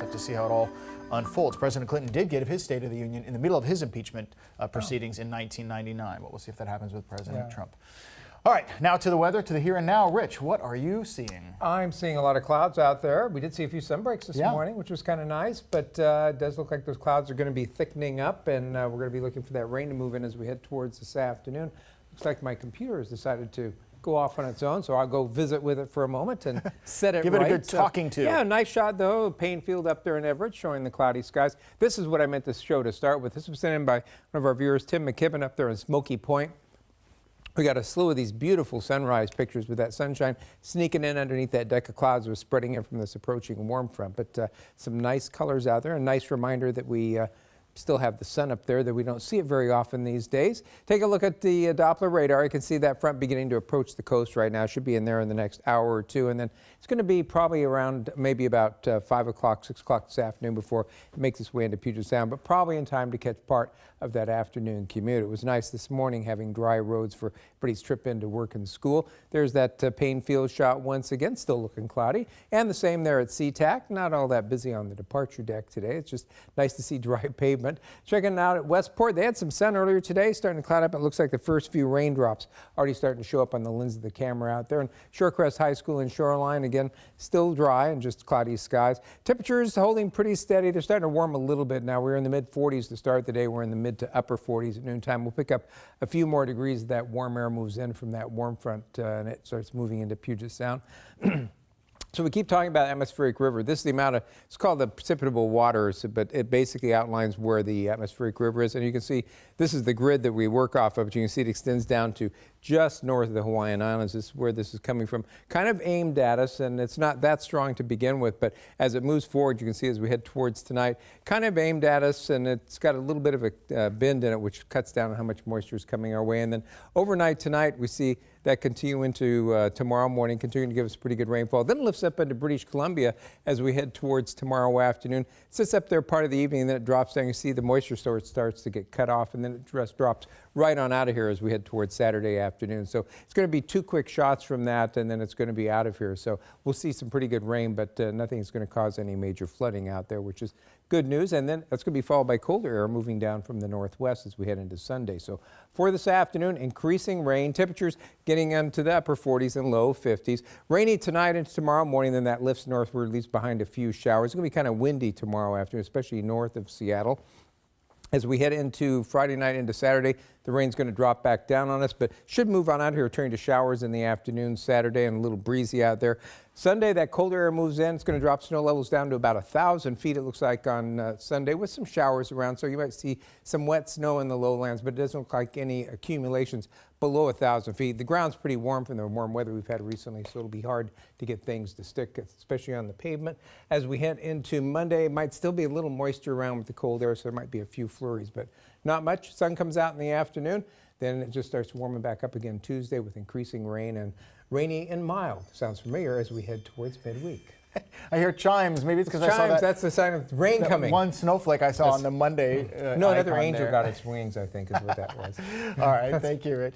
have to see how it all unfolds. President Clinton did give his State of the Union in the middle of his impeachment proceedings in 1999. But we'll see if that happens with President Trump. All right, now to the weather, to the here and now. Rich, what are you seeing? I'm seeing a lot of clouds out there. We did see a few sun breaks this morning, which was kind of nice, but it does look like those clouds are going to be thickening up, and we're going to be looking for that rain to move in as we head towards this afternoon. Looks like my computer has decided to go off on its own, so I'll go visit with it for a moment and set it Give it a good talking to. Yeah, nice shot though. PAINE field up there in Everett showing the cloudy skies. This is what I meant to show to start with. This was sent in by one of our viewers, Tim McKibben, up there in Smoky Point. We got a slew of these beautiful sunrise pictures with that sunshine sneaking in underneath that deck of clouds was spreading in from this approaching warm front. But some nice colors out there. A nice reminder that we still have the sun up there, that we don't see it very often these days. Take a look at the Doppler radar. You can see that front beginning to approach the coast right now. Should be in there in the next hour or two. And then it's going to be probably around maybe about 5 o'clock, 6 o'clock this afternoon before it makes its way into Puget Sound, but probably in time to catch part of that afternoon commute. It was nice this morning having dry roads for everybody's trip into work and school. There's that PAINE field shot once again, still looking cloudy. And the same there at SeaTac. Not all that busy on the departure deck today. It's just nice to see dry pavement. Checking it out at Westport, they had some sun earlier today, starting to cloud up. It looks like the first few raindrops already starting to show up on the lens of the camera out there. And Shorecrest High School and Shoreline, again, still dry and just cloudy skies. Temperatures holding pretty steady. They're starting to warm a little bit now. We're in the mid-40s to start the day. We're in the mid to upper 40s at noontime. We'll pick up a few more degrees as that warm air moves in from that warm front and it starts moving into Puget Sound. So we keep talking about atmospheric river. This is the amount of, it's called the precipitable waters, but it basically outlines where the atmospheric river is. And you can see this is the grid that we work off of, but you can see it extends down to just north of the Hawaiian Islands. This is where this is coming from. Kind of aimed at us, and it's not that strong to begin with, but as it moves forward, you can see as we head towards tonight, kind of aimed at us, and it's got a little bit of a bend in it, which cuts down on how much moisture is coming our way. And then overnight tonight, we see that continue into tomorrow morning, continuing to give us pretty good rainfall. Then it lifts up into British Columbia as we head towards tomorrow afternoon. It sits up there part of the evening, and then it drops down. You see the moisture source starts to get cut off, and then it just drops right on out of here as we head towards Saturday afternoon. So it's going to be 2 quick shots from that, and then it's going to be out of here. So we'll see some pretty good rain, but nothing is going to cause any major flooding out there, which is good news. And then that's going to be followed by colder air moving down from the northwest as we head into Sunday. So for this afternoon, increasing rain, temperatures getting into the upper 40s and low 50s. Rainy tonight and tomorrow morning, then that lifts northward, leaves behind a few showers. It's going to be kind of windy tomorrow afternoon, especially north of Seattle. As we head into Friday night into Saturday, the rain's going to drop back down on us, but should move on out here, returning to showers in the afternoon Saturday and a little breezy out there. Sunday, that colder air moves in. It's going to drop snow levels down to about 1,000 feet, it looks like, on Sunday, with some showers around. So you might see some wet snow in the lowlands, but it doesn't look like any accumulations below 1,000 feet. The ground's pretty warm from the warm weather we've had recently, so it'll be hard to get things to stick, especially on the pavement. As we head into Monday, it might still be a little moisture around with the cold air, so there might be a few flurries, but not much. Sun comes out in the afternoon. Then it just starts warming back up again Tuesday with increasing rain, and rainy and mild. Sounds familiar as we head towards midweek. I hear chimes. Maybe it's because I saw that. That's the sign of rain coming. One snowflake I saw on the Monday. No, another angel got its wings, I think, is what that was. All right. Thank you, Rich.